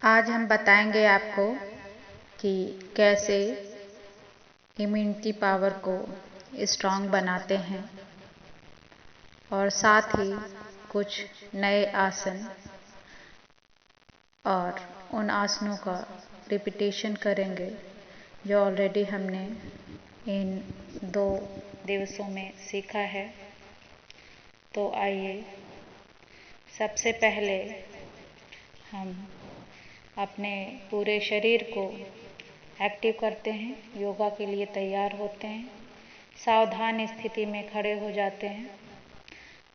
आज हम बताएंगे आपको कि कैसे इम्यूनिटी पावर को स्ट्रॉन्ग बनाते हैं और साथ ही कुछ नए आसन और उन आसनों का रिपीटेशन करेंगे जो ऑलरेडी हमने इन 2 दिवसों में सीखा है। तो आइए सबसे पहले हम अपने पूरे शरीर को एक्टिव करते हैं, योगा के लिए तैयार होते हैं, सावधान स्थिति में खड़े हो जाते हैं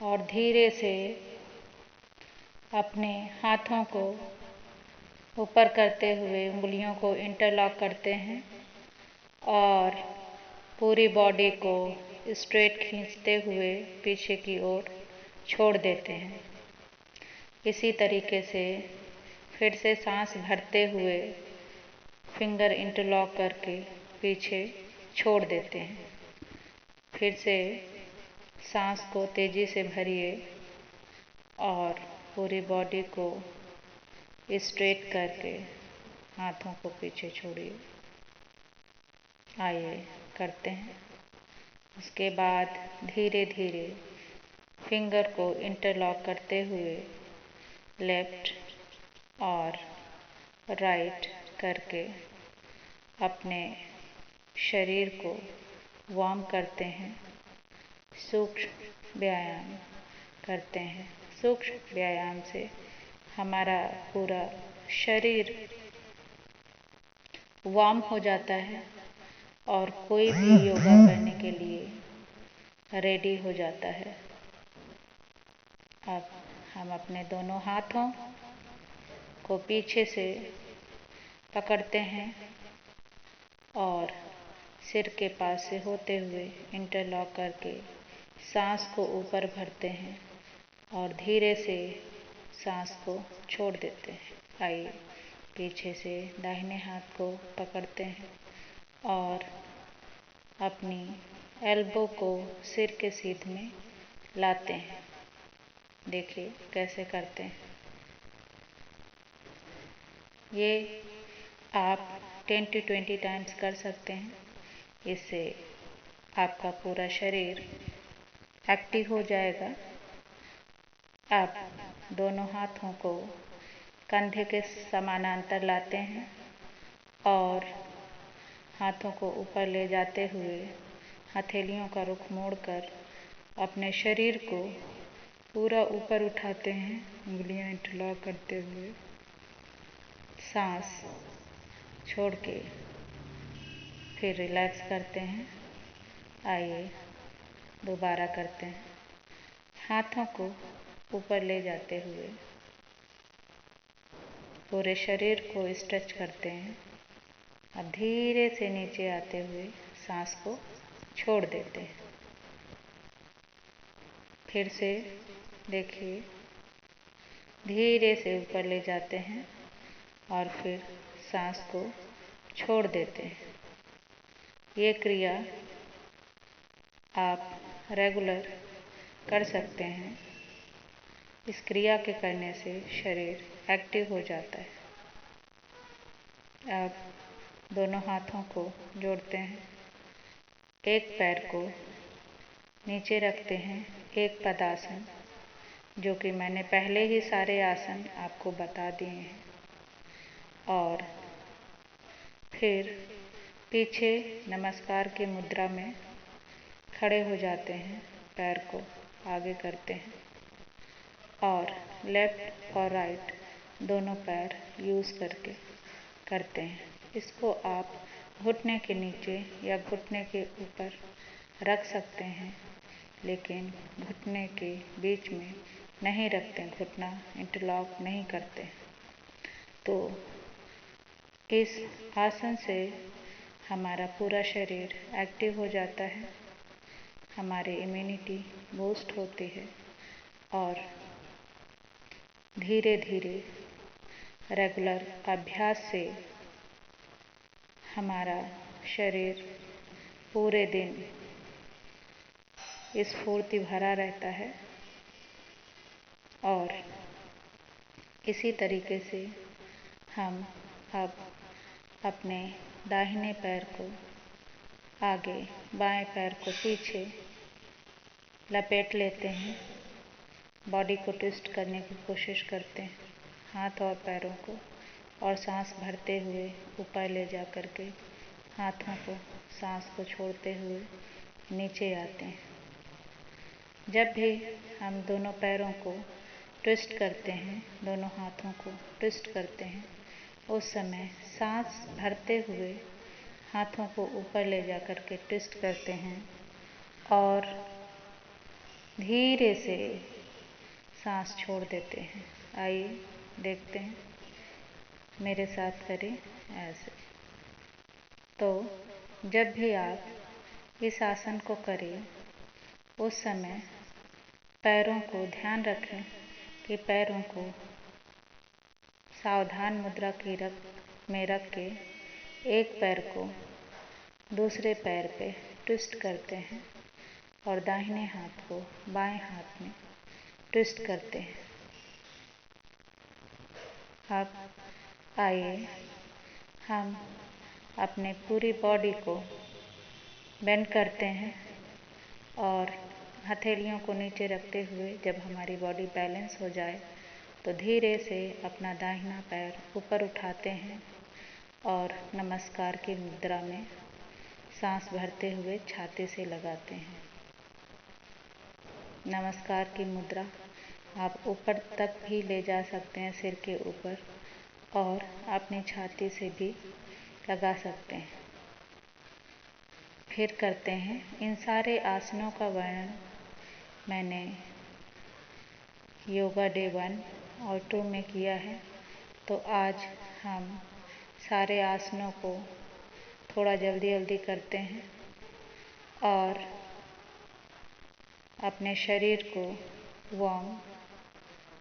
और धीरे से अपने हाथों को ऊपर करते हुए उंगलियों को इंटरलॉक करते हैं और पूरी बॉडी को स्ट्रेट खींचते हुए पीछे की ओर छोड़ देते हैं। इसी तरीके से फिर से सांस भरते हुए फिंगर इंटरलॉक करके पीछे छोड़ देते हैं। फिर से सांस को तेजी से भरिए और पूरी बॉडी को स्ट्रेट करके हाथों को पीछे छोड़िए। आइए करते हैं। उसके बाद धीरे धीरे फिंगर को इंटरलॉक करते हुए लेफ्ट और राइट करके अपने शरीर को वार्म करते हैं, सूक्ष्म व्यायाम करते हैं। सूक्ष्म व्यायाम से हमारा पूरा शरीर वार्म हो जाता है और कोई भी योगा करने के लिए रेडी हो जाता है। अब हम अपने दोनों हाथों को पीछे से पकड़ते हैं और सिर के पास से होते हुए इंटरलॉक करके सांस को ऊपर भरते हैं और धीरे से सांस को छोड़ देते हैं। आइए पीछे से दाहिने हाथ को पकड़ते हैं और अपनी एल्बो को सिर के सीध में लाते हैं। देखिए कैसे करते हैं। ये आप 10 to 20 टाइम्स कर सकते हैं। इससे आपका पूरा शरीर एक्टिव हो जाएगा। आप दोनों हाथों को कंधे के समानांतर लाते हैं और हाथों को ऊपर ले जाते हुए हथेलियों का रुख मोड़कर अपने शरीर को पूरा ऊपर उठाते हैं, उंगलियां इंटरलॉक करते हुए। सांस छोड़ के फिर रिलैक्स करते हैं। आइए दोबारा करते हैं। हाथों को ऊपर ले जाते हुए पूरे शरीर को स्ट्रेच करते हैं। अब धीरे से नीचे आते हुए सांस को छोड़ देते हैं। फिर से देखिए, धीरे से ऊपर ले जाते हैं और फिर सांस को छोड़ देते हैं। ये क्रिया आप रेगुलर कर सकते हैं। इस क्रिया के करने से शरीर एक्टिव हो जाता है। अब दोनों हाथों को जोड़ते हैं, एक पैर को नीचे रखते हैं, एक पदासन, जो कि मैंने पहले ही सारे आसन आपको बता दिए हैं, और फिर पीछे नमस्कार की मुद्रा में खड़े हो जाते हैं। पैर को आगे करते हैं और लेफ्ट और राइट दोनों पैर यूज़ करके करते हैं। इसको आप घुटने के नीचे या घुटने के ऊपर रख सकते हैं, लेकिन घुटने के बीच में नहीं रखते, घुटना इंटरलॉक नहीं करते। तो इस आसन से हमारा पूरा शरीर एक्टिव हो जाता है, हमारी इम्यूनिटी बूस्ट होती है और धीरे धीरे रेगुलर अभ्यास से हमारा शरीर पूरे दिन स्फूर्ति भरा रहता है और इसी तरीके से हम अब अपने दाहिने पैर को आगे, बाएं पैर को पीछे लपेट लेते हैं। बॉडी को ट्विस्ट करने की कोशिश करते हैं, हाथ और पैरों को, और सांस भरते हुए ऊपर ले जा कर के हाथों को, सांस को छोड़ते हुए नीचे आते हैं। जब भी हम दोनों पैरों को ट्विस्ट करते हैं, दोनों हाथों को ट्विस्ट करते हैं, उस समय सांस भरते हुए हाथों को ऊपर ले जा कर के ट्विस्ट करते हैं और धीरे से सांस छोड़ देते हैं। आइए देखते हैं, मेरे साथ करें ऐसे। तो जब भी आप इस आसन को करें, उस समय पैरों को ध्यान रखें कि पैरों को सावधान मुद्रा की में रख के एक पैर को दूसरे पैर पे ट्विस्ट करते हैं और दाहिने हाथ को बाएं हाथ में ट्विस्ट करते हैं। अब आइए हम अपने पूरी बॉडी को बेंड करते हैं और हथेलियों को नीचे रखते हुए जब हमारी बॉडी बैलेंस हो जाए तो धीरे से अपना दाहिना पैर ऊपर उठाते हैं और नमस्कार की मुद्रा में सांस भरते हुए छाती से लगाते हैं। नमस्कार की मुद्रा आप ऊपर तक भी ले जा सकते हैं, सिर के ऊपर, और अपनी छाती से भी लगा सकते हैं। फिर करते हैं। इन सारे आसनों का वर्णन मैंने योगा डे 1 और 2 में किया है, तो आज हम सारे आसनों को थोड़ा जल्दी जल्दी करते हैं और अपने शरीर को वार्म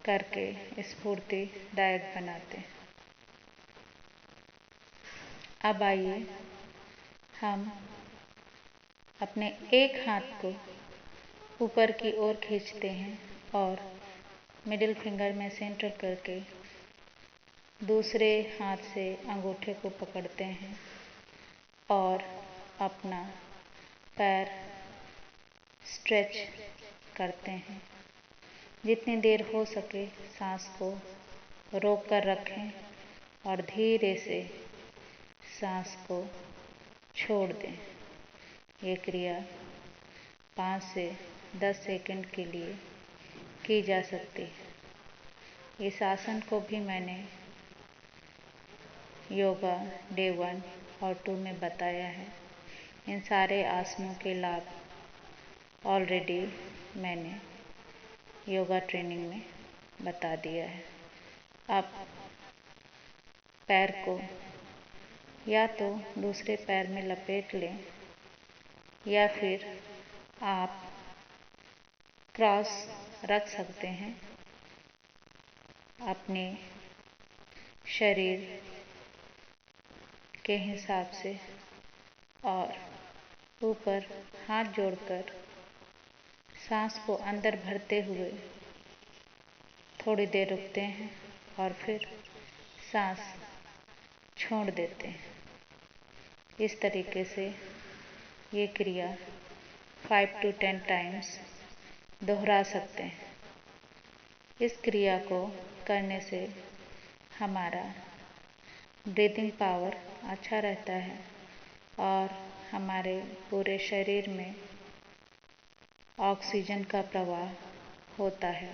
करके स्फूर्तिदायक बनाते हैं। अब आइए हम अपने एक हाथ को ऊपर की ओर खींचते हैं और मिडिल फिंगर में सेंटर करके दूसरे हाथ से अंगूठे को पकड़ते हैं और अपना पैर स्ट्रेच करते हैं। जितनी देर हो सके सांस को रोक कर रखें और धीरे से सांस को छोड़ दें। ये क्रिया 5 से 10 सेकंड के लिए की जा सकती है। इस आसन को भी मैंने योगा डे 1 और 2 में बताया है। इन सारे आसनों के लाभ ऑलरेडी मैंने योगा ट्रेनिंग में बता दिया है। अब पैर को या तो दूसरे पैर में लपेट लें या फिर आप क्रॉस रख सकते हैं अपने शरीर के हिसाब से, और ऊपर हाथ जोड़कर सांस को अंदर भरते हुए थोड़ी देर रुकते हैं और फिर सांस छोड़ देते हैं। इस तरीके से ये क्रिया 5 to 10 टाइम्स दोहरा सकते हैं। इस क्रिया को करने से हमारा ब्रीदिंग पावर अच्छा रहता है और हमारे पूरे शरीर में ऑक्सीजन का प्रवाह होता है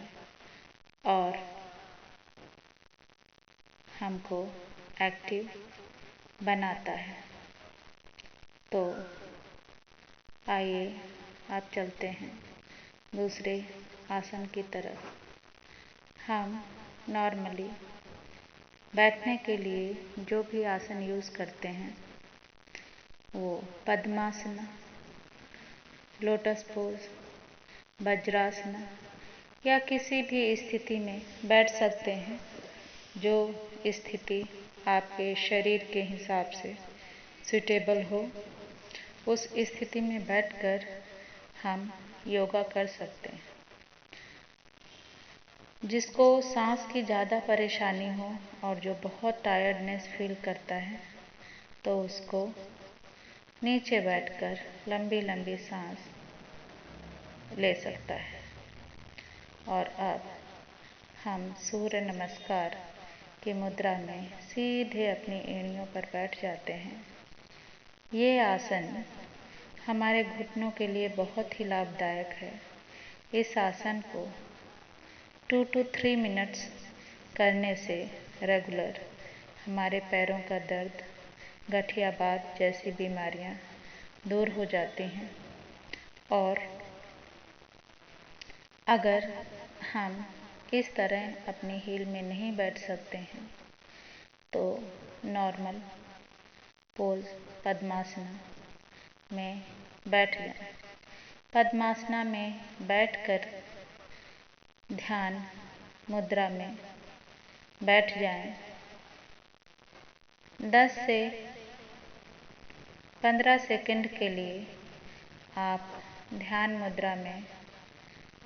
और हमको एक्टिव बनाता है। तो आइए अब चलते हैं दूसरे आसन की तरफ। हम नॉर्मली बैठने के लिए जो भी आसन यूज़ करते हैं वो पद्मासना, लोटस पोज, वज्रासना या किसी भी स्थिति में बैठ सकते हैं जो स्थिति आपके शरीर के हिसाब से सूटेबल हो। उस स्थिति में बैठकर हम योगा कर सकते हैं। जिसको सांस की ज़्यादा परेशानी हो और जो बहुत टायर्डनेस फील करता है तो उसको नीचे बैठकर लंबी लंबी सांस ले सकता है। और अब हम सूर्य नमस्कार की मुद्रा में सीधे अपनी एड़ियों पर बैठ जाते हैं। ये आसन हमारे घुटनों के लिए बहुत ही लाभदायक है। इस आसन को 2 to 3 मिनट्स करने से रेगुलर हमारे पैरों का दर्द, गठियाबात जैसी बीमारियां दूर हो जाती हैं। और अगर हम इस तरह अपनी हील में नहीं बैठ सकते हैं तो नॉर्मल पोज पद्मासना में बैठ जाएं। पद्मासना में बैठकर ध्यान मुद्रा में बैठ जाएं। 10 से 15 सेकंड के लिए आप ध्यान मुद्रा में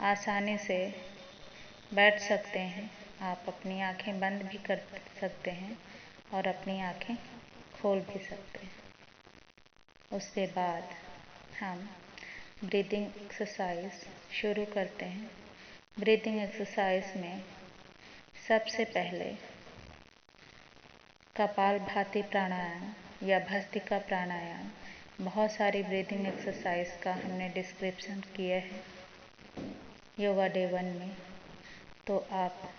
आसानी से बैठ सकते हैं। आप अपनी आंखें बंद भी कर सकते हैं और अपनी आंखें खोल भी सकते हैं। उसके बाद हम ब्रीदिंग एक्सरसाइज शुरू करते हैं। ब्रीदिंग एक्सरसाइज में सबसे पहले कपालभाति प्राणायाम या भस्त्रिका प्राणायाम, बहुत सारी ब्रीदिंग एक्सरसाइज का हमने डिस्क्रिप्शन किया है योगा डे 1 में। तो आप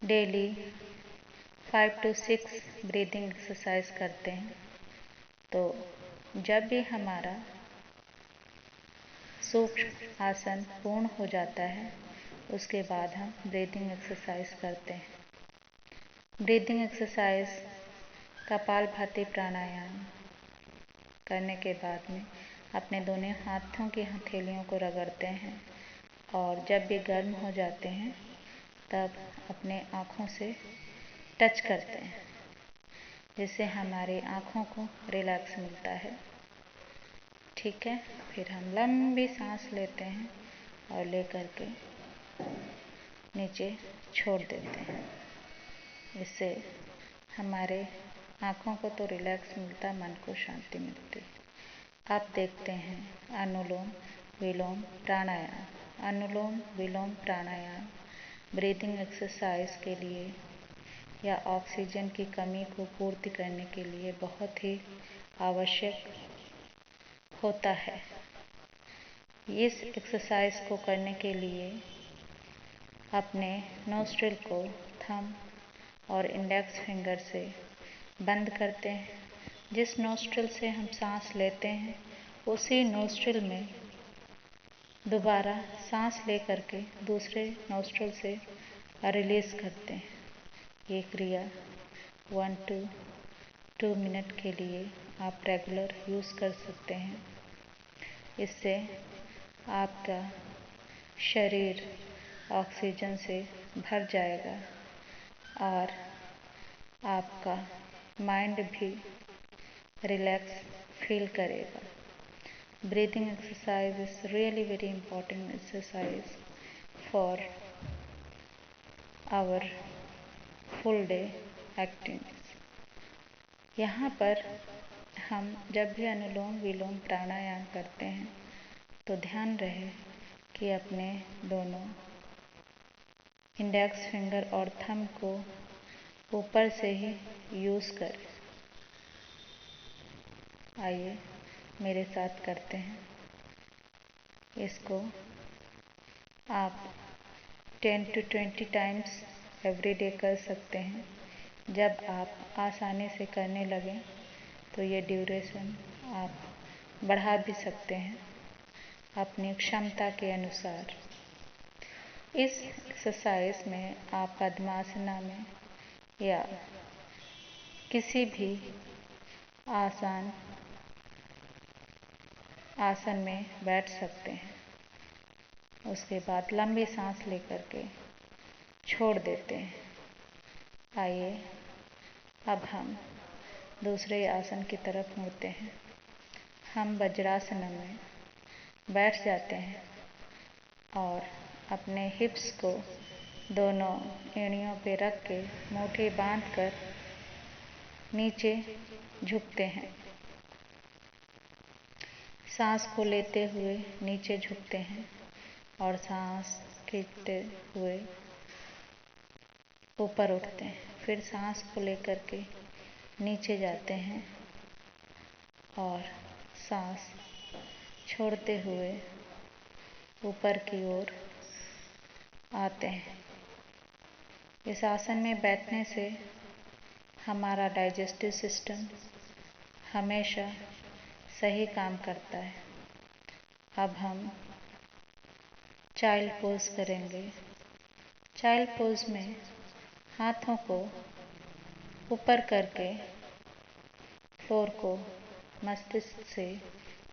डेली 5 to 6 ब्रीदिंग एक्सरसाइज करते हैं। तो जब भी हमारा सूक्ष्म आसन पूर्ण हो जाता है उसके बाद हम ब्रीदिंग एक्सरसाइज करते हैं। ब्रीदिंग एक्सरसाइज कपालभाति प्राणायाम करने के बाद में अपने दोनों हाथों की हथेलियों को रगड़ते हैं और जब भी गर्म हो जाते हैं तब अपने आँखों से टच करते हैं, जिससे हमारी आँखों को रिलैक्स मिलता है। ठीक है, फिर हम लंबी सांस लेते हैं और लेकर के नीचे छोड़ देते हैं। इससे हमारे आँखों को तो रिलैक्स मिलता, मन को शांति मिलती। आप देखते हैं अनुलोम विलोम प्राणायाम। अनुलोम विलोम प्राणायाम ब्रीदिंग एक्सरसाइज के लिए या ऑक्सीजन की कमी को पूर्ति करने के लिए बहुत ही आवश्यक होता है। इस एक्सरसाइज को करने के लिए अपने नोस्ट्रिल को थंब और इंडेक्स फिंगर से बंद करते हैं। जिस नोस्ट्रिल से हम सांस लेते हैं उसी नोस्ट्रिल में दोबारा सांस लेकर के दूसरे नोस्ट्रिल से रिलीज करते हैं। ये क्रिया 1 to 2 मिनट के लिए आप रेगुलर यूज़ कर सकते हैं। इससे आपका शरीर ऑक्सीजन से भर जाएगा और आपका माइंड भी रिलैक्स फील करेगा। Breathing exercise is really very important exercise for our full day activities. यहाँ पर हम जब भी अनुलोम विलोम प्राणायाम करते हैं तो ध्यान रहे कि अपने दोनों इंडेक्स फिंगर और थंब को ऊपर से ही यूज़ करें। आइए मेरे साथ करते हैं। इसको आप 10 to 20 टाइम्स एवरी डे कर सकते हैं। जब आप आसानी से करने लगें तो ये ड्यूरेशन आप बढ़ा भी सकते हैं अपनी क्षमता के अनुसार। इस एक्सरसाइज में आप पद्मासना में या किसी भी आसान आसन में बैठ सकते हैं। उसके बाद लंबी सांस लेकर के छोड़ देते हैं। आइए अब हम दूसरे आसन की तरफ मुड़ते हैं। हम वज्रासन में बैठ जाते हैं और अपने हिप्स को दोनों एड़ियों पे रख के मुट्ठी बांध कर नीचे झुकते हैं। सांस को लेते हुए नीचे झुकते हैं और सांस खींचते हुए ऊपर उठते हैं। फिर सांस को लेकर के नीचे जाते हैं और सांस छोड़ते हुए ऊपर की ओर आते हैं। इस आसन में बैठने से हमारा डाइजेस्टिव सिस्टम हमेशा सही काम करता है। अब हम चाइल्ड पोज करेंगे। चाइल्ड पोज में हाथों को ऊपर करके फ्लोर को मस्तिष्क से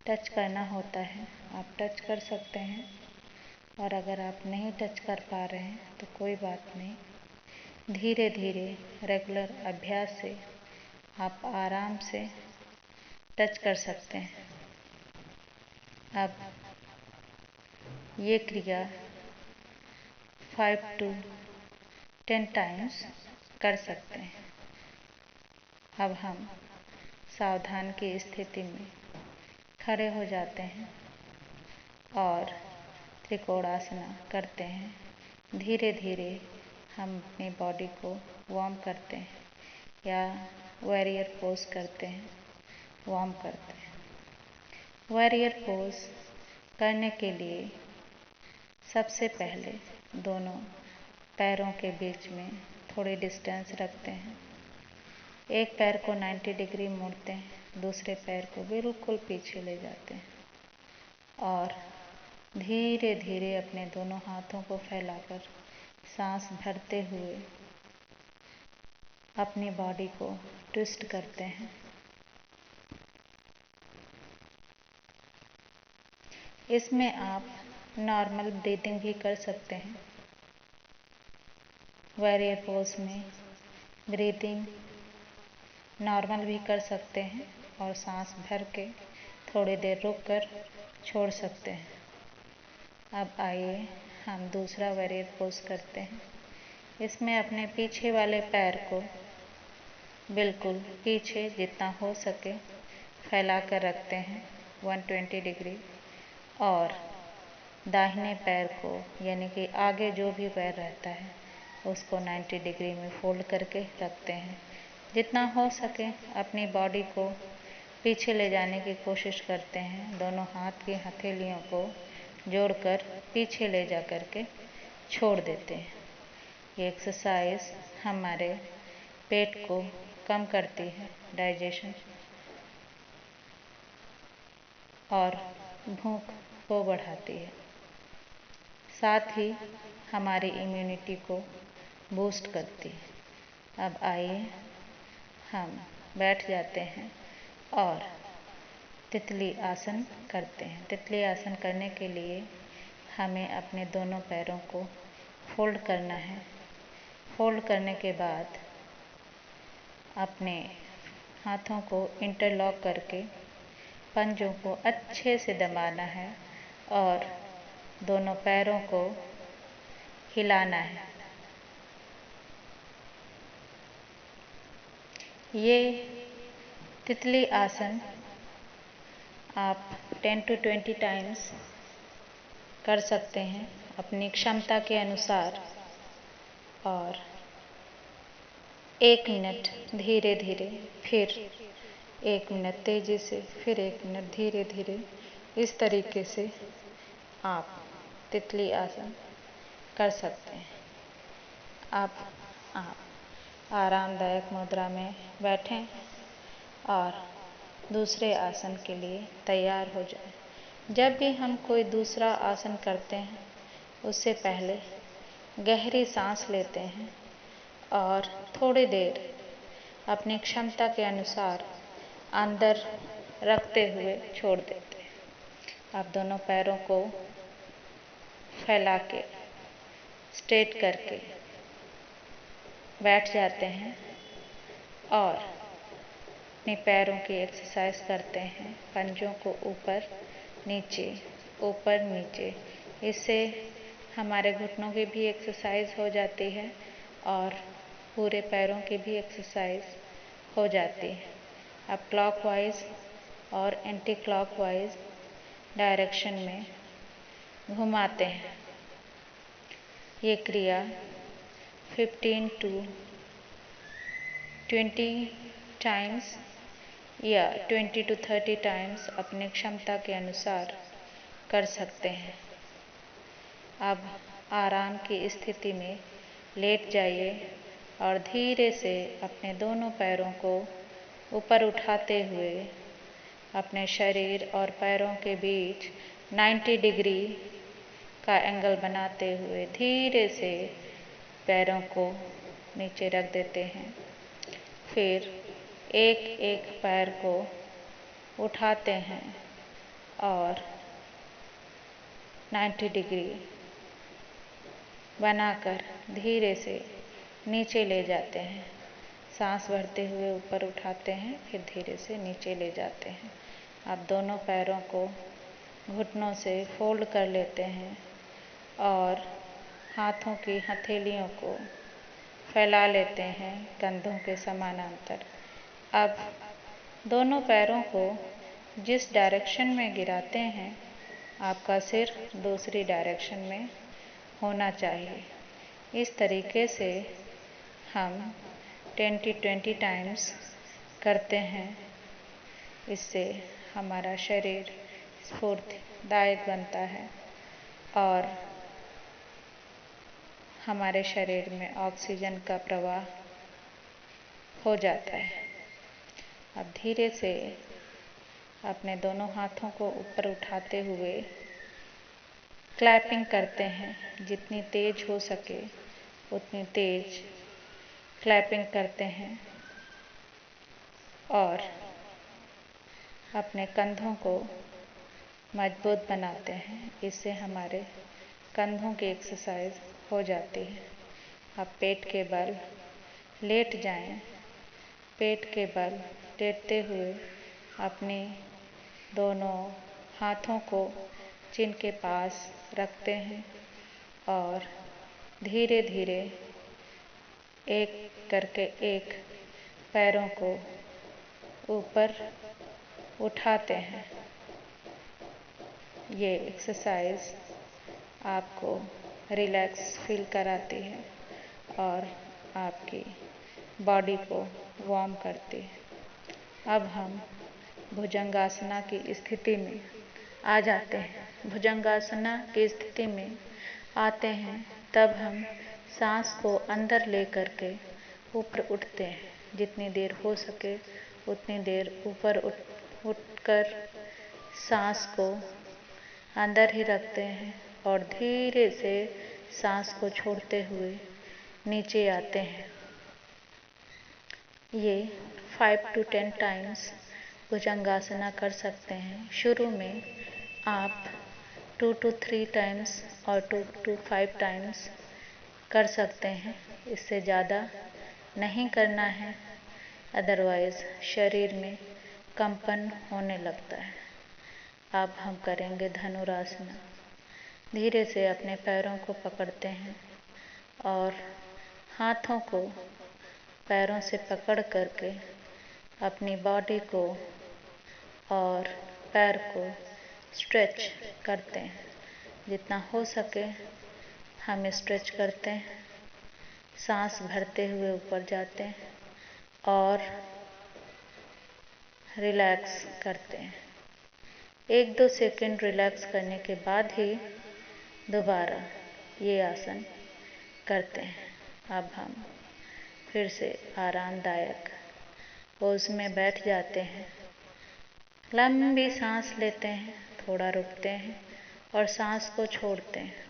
टच करना होता है। आप टच कर सकते हैं और अगर आप नहीं टच कर पा रहे हैं तो कोई बात नहीं, धीरे धीरे रेगुलर अभ्यास से आप आराम से टच कर सकते हैं। अब ये क्रिया 5 to 10 टाइम्स कर सकते हैं। अब हम सावधान की स्थिति में खड़े हो जाते हैं और त्रिकोणासना करते हैं। धीरे धीरे हम अपनी बॉडी को वार्म करते हैं या वॉरियर पोज करते हैं, वार्म करते हैं। वॉरियर पोज करने के लिए सबसे पहले दोनों पैरों के बीच में थोड़ी डिस्टेंस रखते हैं। एक पैर को 90 डिग्री मोड़ते हैं, दूसरे पैर को बिल्कुल पीछे ले जाते हैं और धीरे धीरे अपने दोनों हाथों को फैलाकर सांस भरते हुए अपनी बॉडी को ट्विस्ट करते हैं। इसमें आप नॉर्मल ब्रीदिंग भी कर सकते हैं। वॉरियर पोज में ब्रीदिंग नॉर्मल भी कर सकते हैं और सांस भर के थोड़ी देर रुक कर छोड़ सकते हैं। अब आइए हम दूसरा वॉरियर पोज करते हैं। इसमें अपने पीछे वाले पैर को बिल्कुल पीछे जितना हो सके फैला कर रखते हैं 120 डिग्री और दाहिने पैर को यानी कि आगे जो भी पैर रहता है उसको 90 डिग्री में फोल्ड करके रखते हैं। जितना हो सके अपनी बॉडी को पीछे ले जाने की कोशिश करते हैं। दोनों हाथ की हथेलियों को जोड़कर पीछे ले जा कर के छोड़ देते हैं। ये एक्सरसाइज हमारे पेट को कम करती है, डाइजेशन और भूख को बढ़ाती है, साथ ही हमारी इम्यूनिटी को बूस्ट करती है। अब आइए हम बैठ जाते हैं और तितली आसन करते हैं। तितली आसन करने के लिए हमें अपने दोनों पैरों को फोल्ड करना है। फोल्ड करने के बाद अपने हाथों को इंटरलॉक करके पंजों को अच्छे से दबाना है और दोनों पैरों को हिलाना है। ये तितली आसन आप 10 to 20 टाइम्स कर सकते हैं अपनी क्षमता के अनुसार और 1 मिनट धीरे धीरे, फिर 1 मिनट तेजी से, फिर 1 मिनट धीरे धीरे, इस तरीके से आप तितली आसन कर सकते हैं। अब आप आरामदायक मुद्रा में बैठें और दूसरे आसन के लिए तैयार हो जाएं। जब भी हम कोई दूसरा आसन करते हैं उससे पहले गहरी सांस लेते हैं और थोड़ी देर अपनी क्षमता के अनुसार अंदर रखते हुए छोड़ देते हैं। आप दोनों पैरों को फैला के स्ट्रेट करके बैठ जाते हैं और अपने पैरों की एक्सरसाइज करते हैं। पंजों को ऊपर नीचे, ऊपर नीचे, इससे हमारे घुटनों की भी एक्सरसाइज हो जाती है और पूरे पैरों की भी एक्सरसाइज हो जाती है। अब क्लॉकवाइज और एंटी क्लॉकवाइज डायरेक्शन में घुमाते हैं। ये क्रिया 15 to 20 टाइम्स या 20 to 30 टाइम्स अपनी क्षमता के अनुसार कर सकते हैं। अब आराम की स्थिति में लेट जाइए और धीरे से अपने दोनों पैरों को ऊपर उठाते हुए अपने शरीर और पैरों के बीच 90 डिग्री का एंगल बनाते हुए धीरे से पैरों को नीचे रख देते हैं। फिर एक एक पैर को उठाते हैं और 90 डिग्री बनाकर धीरे से नीचे ले जाते हैं। सांस भरते हुए ऊपर उठाते हैं, फिर धीरे से नीचे ले जाते हैं। अब दोनों पैरों को घुटनों से फोल्ड कर लेते हैं और हाथों की हथेलियों को फैला लेते हैं कंधों के समानांतर। अब दोनों पैरों को जिस डायरेक्शन में गिराते हैं, आपका सिर दूसरी डायरेक्शन में होना चाहिए। इस तरीके से हम 10-20 टाइम्स करते हैं। इससे हमारा शरीर स्फूर्तिदायक बनता है और हमारे शरीर में ऑक्सीजन का प्रवाह हो जाता है। अब धीरे से अपने दोनों हाथों को ऊपर उठाते हुए क्लैपिंग करते हैं। जितनी तेज हो सके उतनी तेज क्लैपिंग करते हैं और अपने कंधों को मजबूत बनाते हैं। इससे हमारे कंधों की एक्सरसाइज हो जाती है। अब पेट के बल लेट जाएं। पेट के बल लेटते हुए अपने दोनों हाथों को चिन के पास रखते हैं और धीरे धीरे एक करके एक पैरों को ऊपर उठाते हैं। ये एक्सरसाइज आपको रिलैक्स फील कराती है और आपकी बॉडी को वार्म करती है। अब हम भुजंगासना की स्थिति में आ जाते हैं। भुजंगासना की स्थिति में आते हैं तब हम सांस को अंदर ले करके ऊपर उठते हैं। जितनी देर हो सके उतनी देर ऊपर उठकर सांस को अंदर ही रखते हैं और धीरे से सांस को छोड़ते हुए नीचे आते हैं। ये 5 to 10 टाइम्स भुजंगासना कर सकते हैं। शुरू में आप 2 to 3 टाइम्स और 2 to 5 टाइम्स कर सकते हैं। इससे ज़्यादा नहीं करना है, अदरवाइज शरीर में कंपन होने लगता है। अब हम करेंगे धनुरासना। धीरे से अपने पैरों को पकड़ते हैं और हाथों को पैरों से पकड़ करके अपनी बॉडी को और पैर को स्ट्रेच करते हैं। जितना हो सके हम स्ट्रेच करते हैं। सांस भरते हुए ऊपर जाते हैं और रिलैक्स करते हैं। 1-2 सेकंड रिलैक्स करने के बाद ही दोबारा ये आसन करते हैं। अब हम फिर से आरामदायक पोज में बैठ जाते हैं। लंबी सांस लेते हैं, थोड़ा रुकते हैं और सांस को छोड़ते हैं।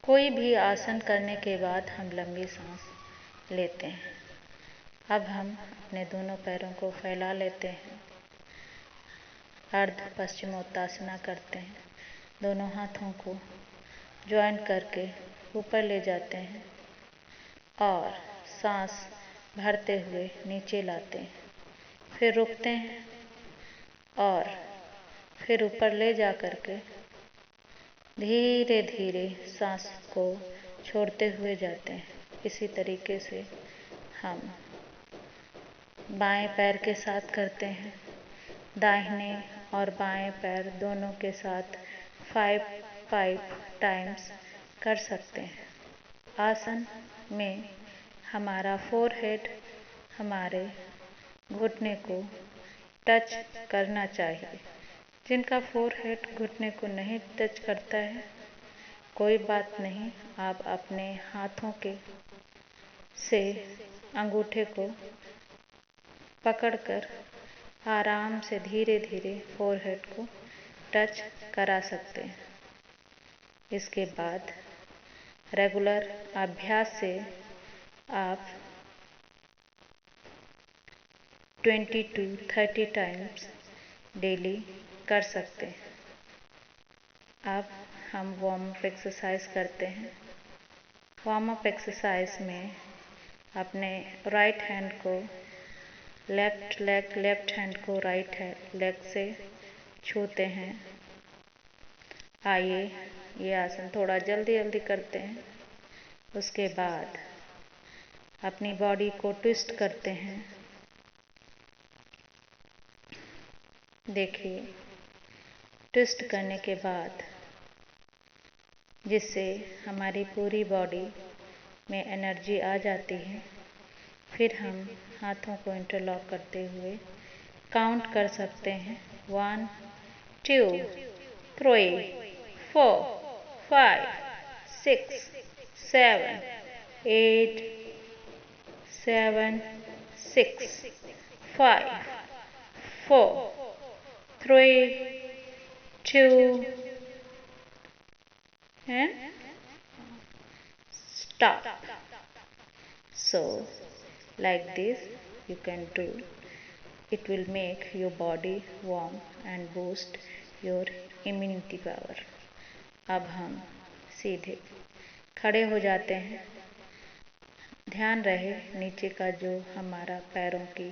कोई भी आसन करने के बाद हम लंबी सांस लेते हैं। अब हम अपने दोनों पैरों को फैला लेते हैं। अर्ध पश्चिमोत्तासना करते हैं। दोनों हाथों को ज्वाइन करके ऊपर ले जाते हैं और सांस भरते हुए नीचे लाते हैं। फिर रुकते हैं और फिर ऊपर ले जा करके धीरे धीरे सांस को छोड़ते हुए जाते हैं। इसी तरीके से हम बाएं पैर के साथ करते हैं। दाहिने और बाएं पैर दोनों के साथ 5 टाइम्स कर सकते हैं। आसन में हमारा फोरहेड हमारे घुटने को टच करना चाहिए। जिनका फोरहेड घुटने को नहीं टच करता है, कोई बात नहीं, आप अपने हाथों के से अंगूठे को पकड़कर आराम से धीरे धीरे फोरहेड को टच करा सकते हैं। इसके बाद रेगुलर अभ्यास से आप 20 to 30 टाइम्स डेली कर सकते हैं। अब हम वार्म अप एक्सरसाइज करते हैं। वार्म अप एक्सरसाइज में अपने राइट हैंड को लेफ्ट हैंड को राइट लेग से छूते हैं। आइए ये आसन थोड़ा जल्दी जल्दी करते हैं। उसके बाद अपनी बॉडी को ट्विस्ट करते हैं। देखिए, ट्विस्ट करने के बाद जिससे हमारी पूरी बॉडी में एनर्जी आ जाती है, फिर हम हाथों को इंटरलॉक करते हुए काउंट कर सकते हैं। 1 2 3 4 5 6 7 8 7 6 5 4 3 2 and stop. So like this you can do. It will make your body warm and boost your immunity power. अब हम सीधे खड़े हो जाते हैं। ध्यान रहे नीचे का जो हमारा पैरों की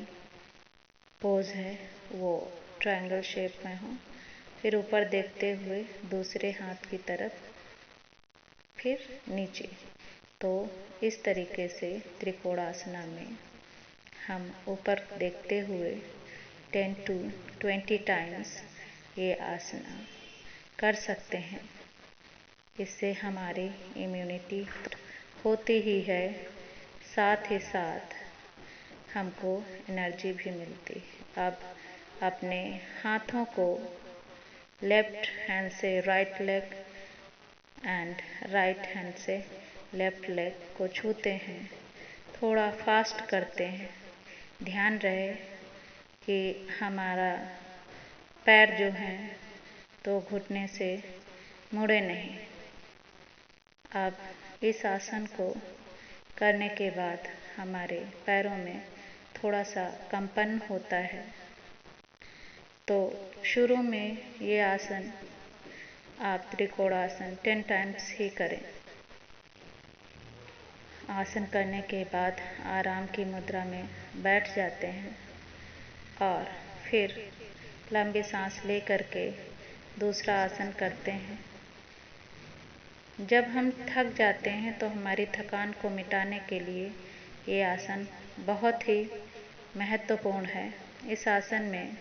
पोज है वो ट्रायंगल शेप में हो। फिर ऊपर देखते हुए दूसरे हाथ की तरफ, फिर नीचे। तो इस तरीके से त्रिकोणासना में हम ऊपर देखते हुए 10 to 20 टाइम्स ये आसना कर सकते हैं। इससे हमारी इम्यूनिटी होती ही है, साथ ही साथ हमको एनर्जी भी मिलती है। अब अपने हाथों को लेफ्ट हैंड से right leg and right hand से लेफ्ट लेग को छूते हैं। थोड़ा फास्ट करते हैं। ध्यान रहे कि हमारा पैर जो है तो घुटने से मुड़े नहीं। अब इस आसन को करने के बाद हमारे पैरों में थोड़ा सा कंपन होता है। तो शुरू में ये आसन आप त्रिकोणासन 10 टाइम्स ही करें। आसन करने के बाद आराम की मुद्रा में बैठ जाते हैं और फिर लंबी सांस ले करके दूसरा आसन करते हैं। जब हम थक जाते हैं तो हमारी थकान को मिटाने के लिए ये आसन बहुत ही महत्वपूर्ण है। इस आसन में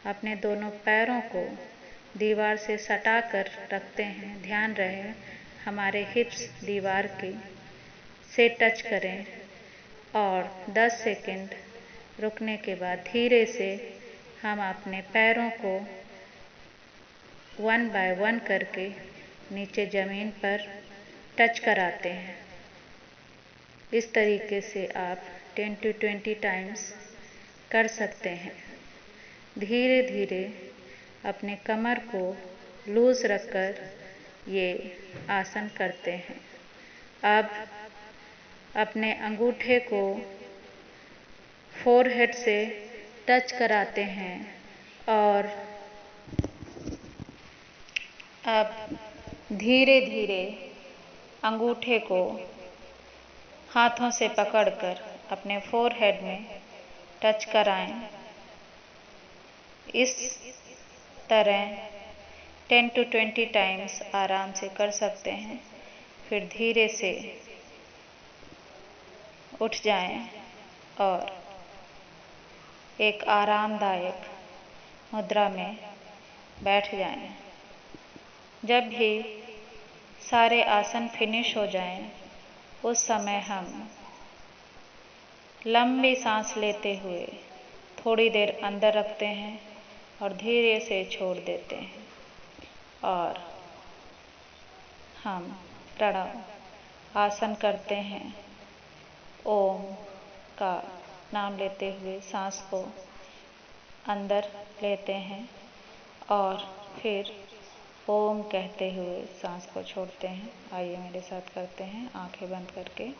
अपने दोनों पैरों को दीवार से सटा कर रखते हैं। ध्यान रहे हमारे हिप्स दीवार की से टच करें और 10 सेकंड रुकने के बाद धीरे से हम अपने पैरों को 1 by 1 करके नीचे ज़मीन पर टच कराते हैं। इस तरीके से आप 10 to 20 टाइम्स कर सकते हैं। धीरे धीरे अपने कमर को लूज रखकर ये आसन करते हैं। अब अपने अंगूठे को फोरहेड से टच कराते हैं और अब धीरे धीरे अंगूठे को हाथों से पकड़कर अपने फोरहेड में टच कराएं। इस तरह 10 to 20 टाइम्स आराम से कर सकते हैं। फिर धीरे से उठ जाएं और एक आरामदायक मुद्रा में बैठ जाएं। जब भी सारे आसन फिनिश हो जाएं, उस समय हम लंबी सांस लेते हुए थोड़ी देर अंदर रखते हैं और धीरे से छोड़ देते हैं और हम प्रणव आसन करते हैं। ओम का नाम लेते हुए सांस को अंदर लेते हैं और फिर ओम कहते हुए सांस को छोड़ते हैं। आइए मेरे साथ करते हैं, आंखें बंद करके।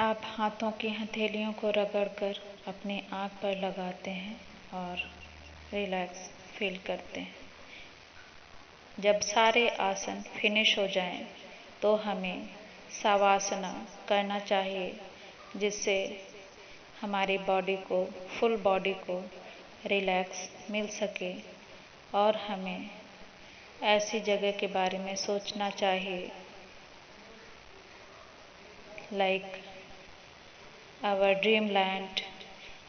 आप हाथों की हथेलियों को रगड़कर अपनी आँख पर लगाते हैं और रिलैक्स फील करते हैं। जब सारे आसन फिनिश हो जाएं, तो हमें शवासना करना चाहिए, जिससे हमारी बॉडी को, फुल बॉडी को रिलैक्स मिल सके। और हमें ऐसी जगह के बारे में सोचना चाहिए लाइक आवर ड्रीम लैंड,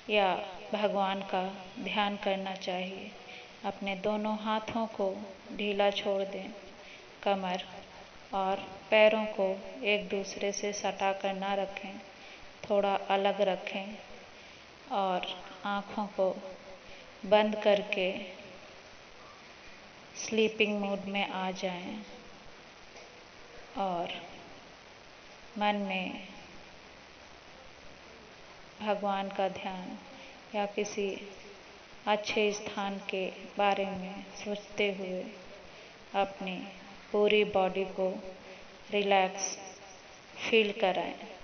या भगवान का ध्यान करना चाहिए। अपने दोनों हाथों को ढीला छोड़ दें। कमर और पैरों को एक दूसरे से सटा कर ना रखें, थोड़ा अलग रखें और आँखों को बंद करके स्लीपिंग मोड में आ जाएं और मन में भगवान का ध्यान या किसी अच्छे स्थान के बारे में सोचते हुए अपनी पूरी बॉडी को रिलैक्स फील कराएं।